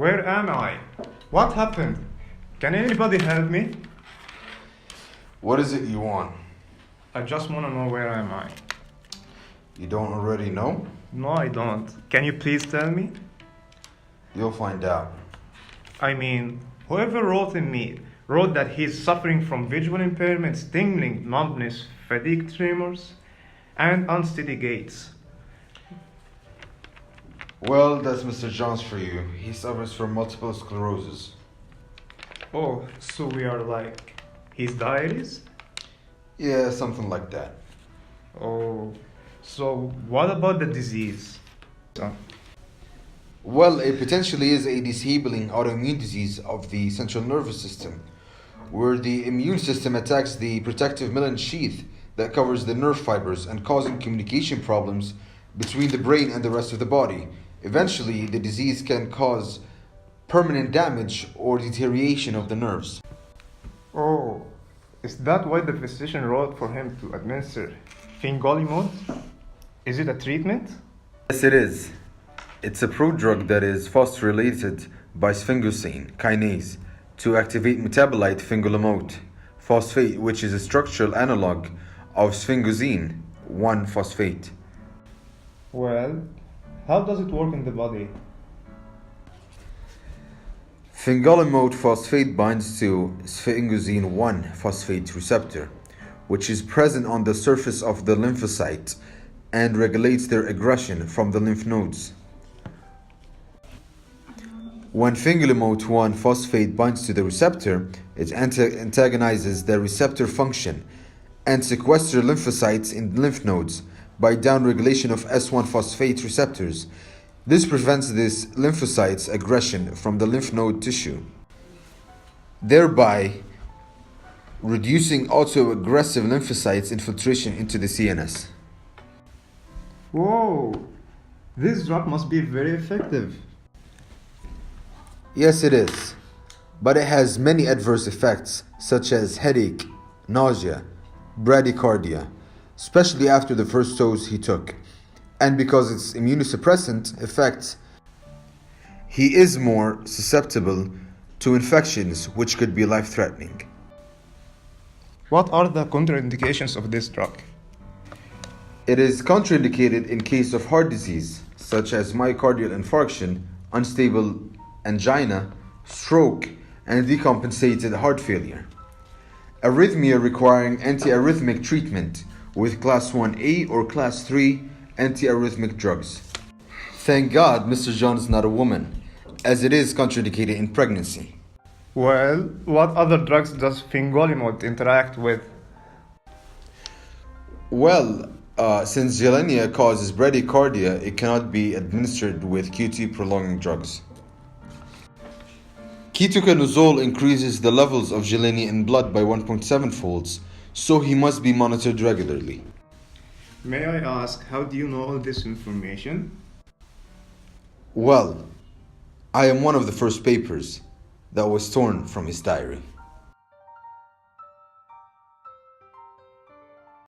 Where am I? What happened? Can anybody help me? What is it you want? I just want to know where am I. You don't already know? No, I don't. Can you please tell me? You'll find out. I mean, whoever wrote that he's suffering from visual impairments, tingling, numbness, fatigue tremors, and unsteady gaits. Well, that's Mr. Johns for you. He suffers from multiple sclerosis. Oh, so we are like his diaries? Yeah, something like that. Oh, so what about the disease? Well, it potentially is a disabling autoimmune disease of the central nervous system, where the immune system attacks the protective myelin sheath that covers the nerve fibers and causing communication problems between the brain and the rest of the body. Eventually, the disease can cause permanent damage or deterioration of the nerves. Oh, is that why the physician wrote for him to administer Fingolimod? Is it a treatment? Yes, it is. It's a prodrug that is phosphorylated by sphingosine kinase to activate metabolite fingolimod phosphate, which is a structural analog of sphingosine 1-phosphate. Well, how does it work in the body? Fingolimod phosphate binds to sphingosine 1-phosphate receptor, which is present on the surface of the lymphocyte and regulates their aggression from the lymph nodes. When fingolimod 1-phosphate binds to the receptor, it antagonizes the receptor function and sequesters lymphocytes in lymph nodes by downregulation of S1-phosphate receptors. This prevents this lymphocyte's aggression from the lymph node tissue, thereby reducing autoaggressive lymphocytes infiltration into the CNS. Whoa, this drug must be very effective. Yes, it is, but it has many adverse effects such as headache, nausea, bradycardia, especially after the first dose he took. And because its immunosuppressant effects, he is more susceptible to infections which could be life-threatening. What are the contraindications of this drug? It is contraindicated in case of heart disease, such as myocardial infarction, unstable angina, stroke, and decompensated heart failure. Arrhythmia requiring antiarrhythmic treatment with class 1A or class 3 antiarrhythmic drugs. Thank God Mr. John is not a woman, as it is contraindicated in pregnancy. Well, what other drugs does Fingolimod interact with? Well, since gilenya causes bradycardia, it cannot be administered with QT prolonging drugs. Ketoconazole increases the levels of gilenya in blood by 1.7 folds, so he must be monitored regularly. May I ask, how do you know all this information? Well, I am one of the first papers that was torn from his diary.